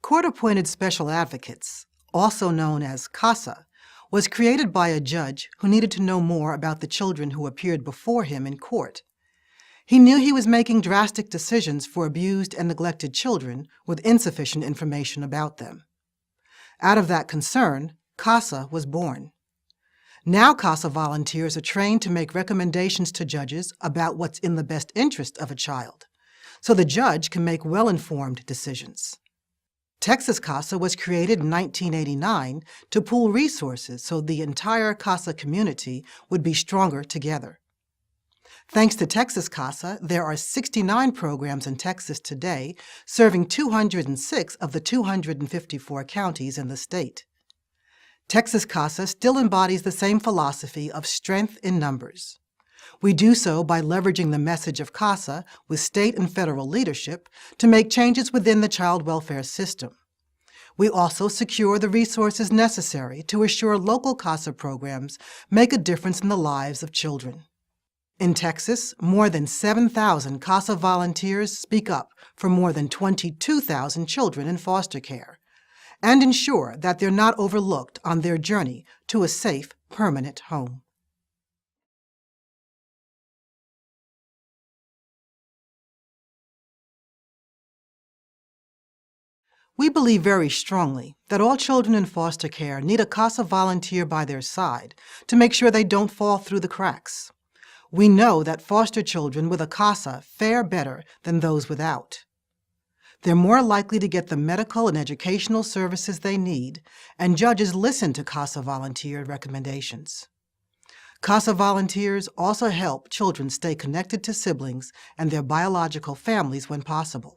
Court-appointed special advocates, also known as CASA, was created by a judge who needed to know more about the children who appeared before him in court. He knew he was making drastic decisions for abused and neglected children with insufficient information about them. Out of that concern, CASA was born. Now CASA volunteers are trained to make recommendations to judges about what's in the best interest of a child, so the judge can make well-informed decisions. Texas CASA was created in 1989 to pool resources so the entire CASA community would be stronger together. Thanks to Texas CASA, there are 69 programs in Texas today, serving 206 of the 254 counties in the state. Texas CASA still embodies the same philosophy of strength in numbers. We do so by leveraging the message of CASA with state and federal leadership to make changes within the child welfare system. We also secure the resources necessary to assure local CASA programs make a difference in the lives of children. In Texas, more than 7,000 CASA volunteers speak up for more than 22,000 children in foster care and ensure that they're not overlooked on their journey to a safe, permanent home. We believe very strongly that all children in foster care need a CASA volunteer by their side to make sure they don't fall through the cracks. We know that foster children with a CASA fare better than those without. They're more likely to get the medical and educational services they need, and judges listen to CASA volunteer recommendations. CASA volunteers also help children stay connected to siblings and their biological families when possible.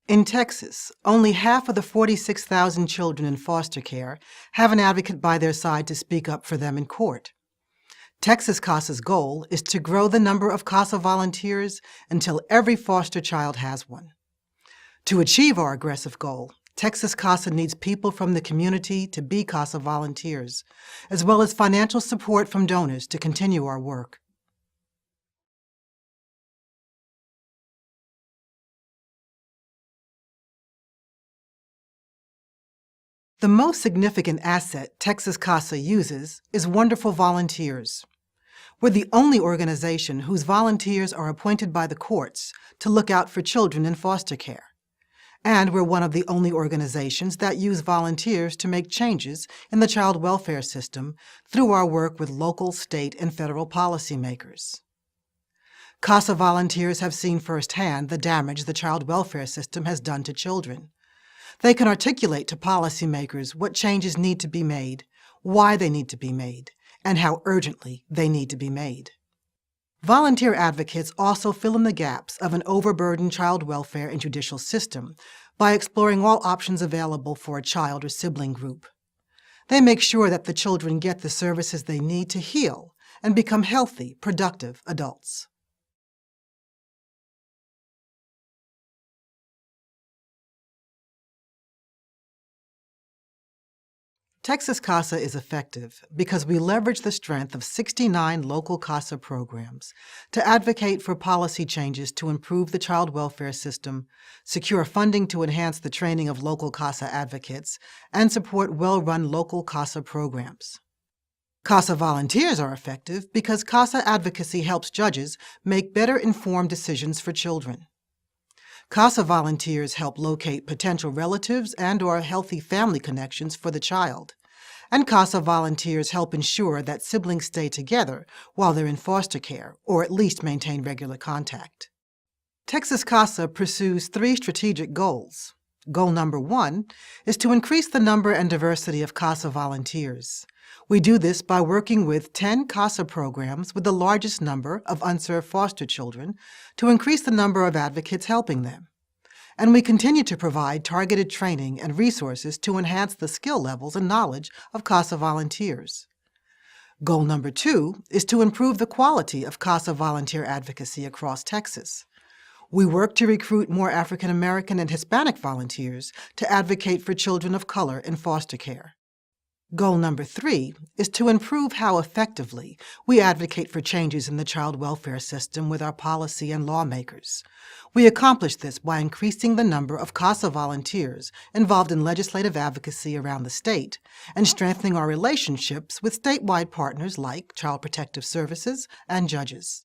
In Texas, only half of the 46,000 children in foster care have an advocate by their side to speak up for them in court. Texas CASA's goal is to grow the number of CASA volunteers until every foster child has one. To achieve our aggressive goal, Texas CASA needs people from the community to be CASA volunteers, as well as financial support from donors to continue our work. The most significant asset Texas CASA uses is wonderful volunteers. We're the only organization whose volunteers are appointed by the courts to look out for children in foster care. And we're one of the only organizations that use volunteers to make changes in the child welfare system through our work with local, state, and federal policymakers. CASA volunteers have seen firsthand the damage the child welfare system has done to children. They can articulate to policymakers what changes need to be made, why they need to be made, and how urgently they need to be made. Volunteer advocates also fill in the gaps of an overburdened child welfare and judicial system by exploring all options available for a child or sibling group. They make sure that the children get the services they need to heal and become healthy, productive adults. Texas CASA is effective because we leverage the strength of 69 local CASA programs to advocate for policy changes to improve the child welfare system, secure funding to enhance the training of local CASA advocates, and support well-run local CASA programs. CASA volunteers are effective because CASA advocacy helps judges make better informed decisions for children. CASA volunteers help locate potential relatives and/or healthy family connections for the child. And CASA volunteers help ensure that siblings stay together while they're in foster care, or at least maintain regular contact. Texas CASA pursues 3 strategic goals. Goal number 1 is to increase the number and diversity of CASA volunteers. We do this by working with 10 CASA programs with the largest number of unserved foster children to increase the number of advocates helping them. And we continue to provide targeted training and resources to enhance the skill levels and knowledge of CASA volunteers. Goal number 2 is to improve the quality of CASA volunteer advocacy across Texas. We work to recruit more African American and Hispanic volunteers to advocate for children of color in foster care. Goal number 3 is to improve how effectively we advocate for changes in the child welfare system with our policy and lawmakers. We accomplish this by increasing the number of CASA volunteers involved in legislative advocacy around the state and strengthening our relationships with statewide partners like Child Protective Services and judges.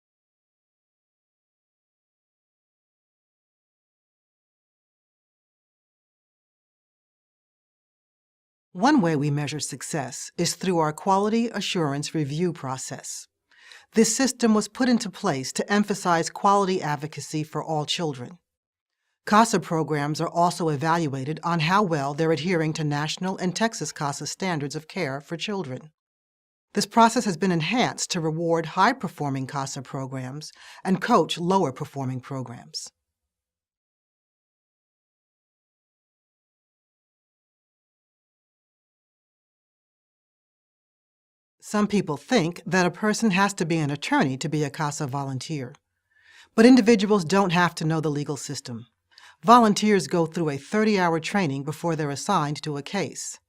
One way we measure success is through our Quality Assurance Review process. This system was put into place to emphasize quality advocacy for all children. CASA programs are also evaluated on how well they're adhering to national and Texas CASA standards of care for children. This process has been enhanced to reward high-performing CASA programs and coach lower-performing programs. Some people think that a person has to be an attorney to be a CASA volunteer. But individuals don't have to know the legal system. Volunteers go through a 30-hour training before they're assigned to a case.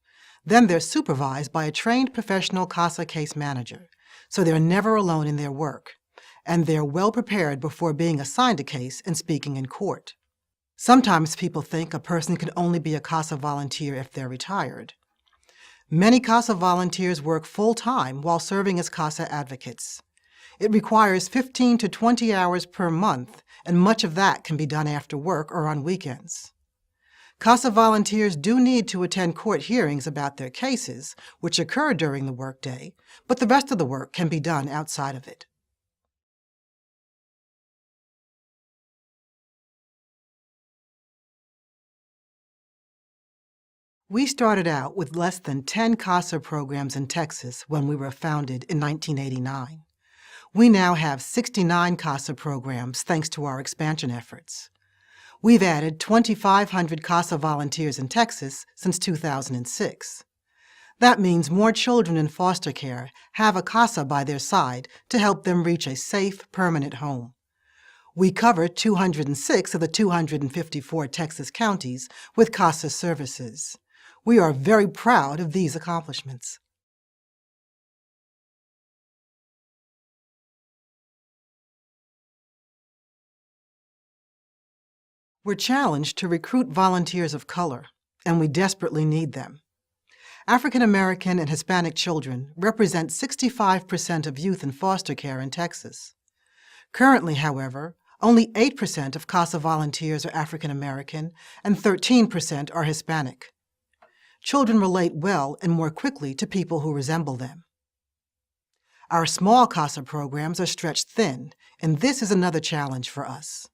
Then they're supervised by a trained professional CASA case manager, so they're never alone in their work, and they're well prepared before being assigned a case and speaking in court. Sometimes people think a person can only be a CASA volunteer if they're retired. Many CASA volunteers work full-time while serving as CASA advocates. It requires 15 to 20 hours per month, and much of that can be done after work or on weekends. CASA volunteers do need to attend court hearings about their cases, which occur during the workday, but the rest of the work can be done outside of it. We started out with less than 10 CASA programs in Texas when we were founded in 1989. We now have 69 CASA programs thanks to our expansion efforts. We've added 2,500 CASA volunteers in Texas since 2006. That means more children in foster care have a CASA by their side to help them reach a safe, permanent home. We cover 206 of the 254 Texas counties with CASA services. We are very proud of these accomplishments. We're challenged to recruit volunteers of color, and we desperately need them. African American and Hispanic children represent 65% of youth in foster care in Texas. Currently, however, only 8% of CASA volunteers are African American and 13% are Hispanic. Children relate well and more quickly to people who resemble them. Our small CASA programs are stretched thin, and this is another challenge for us.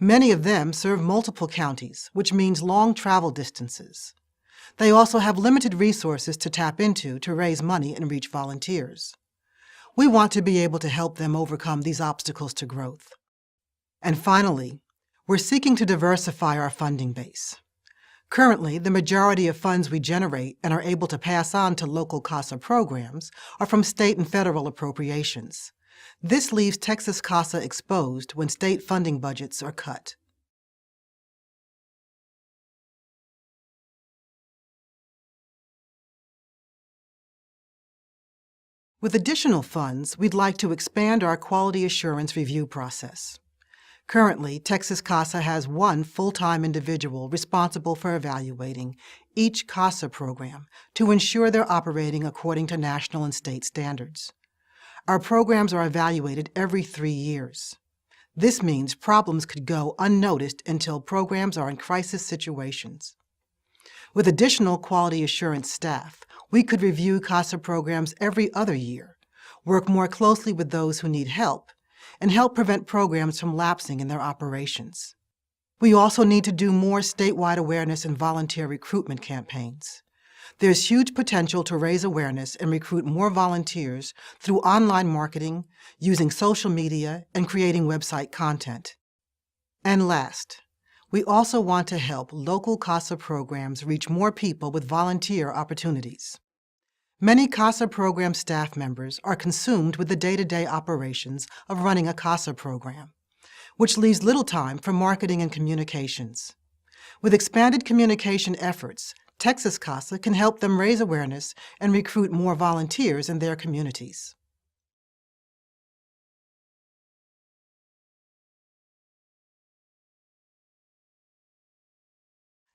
Many of them serve multiple counties, which means long travel distances. They also have limited resources to tap into to raise money and reach volunteers. We want to be able to help them overcome these obstacles to growth. And finally, we're seeking to diversify our funding base. Currently, the majority of funds we generate and are able to pass on to local CASA programs are from state and federal appropriations. This leaves Texas CASA exposed when state funding budgets are cut. With additional funds, we'd like to expand our quality assurance review process. Currently, Texas CASA has one full-time individual responsible for evaluating each CASA program to ensure they're operating according to national and state standards. Our programs are evaluated every 3 years. This means problems could go unnoticed until programs are in crisis situations. With additional quality assurance staff, we could review CASA programs every other year, work more closely with those who need help, and help prevent programs from lapsing in their operations. We also need to do more statewide awareness and volunteer recruitment campaigns. There's huge potential to raise awareness and recruit more volunteers through online marketing, using social media, and creating website content. And last, we also want to help local CASA programs reach more people with volunteer opportunities. Many CASA program staff members are consumed with the day-to-day operations of running a CASA program, which leaves little time for marketing and communications. With expanded communication efforts, Texas CASA can help them raise awareness and recruit more volunteers in their communities.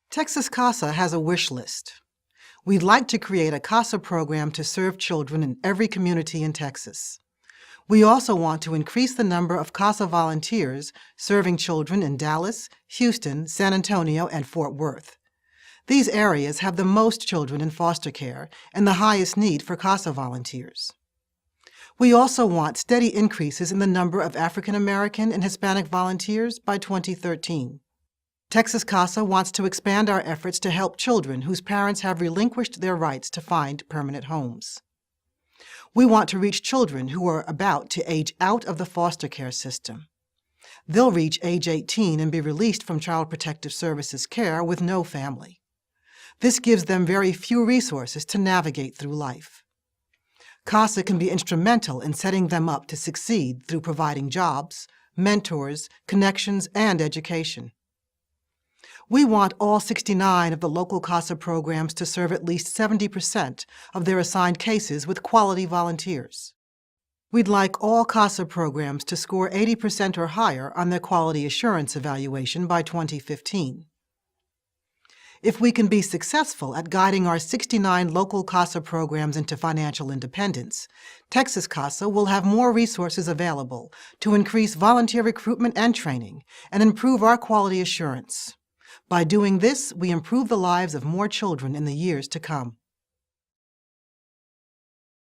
Texas CASA has a wish list. We'd like to create a CASA program to serve children in every community in Texas. We also want to increase the number of CASA volunteers serving children in Dallas, Houston, San Antonio, and Fort Worth. These areas have the most children in foster care and the highest need for CASA volunteers. We also want steady increases in the number of African American and Hispanic volunteers by 2013. Texas CASA wants to expand our efforts to help children whose parents have relinquished their rights to find permanent homes. We want to reach children who are about to age out of the foster care system. They'll reach age 18 and be released from Child Protective Services care with no family. This gives them very few resources to navigate through life. CASA can be instrumental in setting them up to succeed through providing jobs, mentors, connections, and education. We want all 69 of the local CASA programs to serve at least 70% of their assigned cases with quality volunteers. We'd like all CASA programs to score 80% or higher on their quality assurance evaluation by 2015. If we can be successful at guiding our 69 local CASA programs into financial independence, Texas CASA will have more resources available to increase volunteer recruitment and training and improve our quality assurance. By doing this, we improve the lives of more children in the years to come.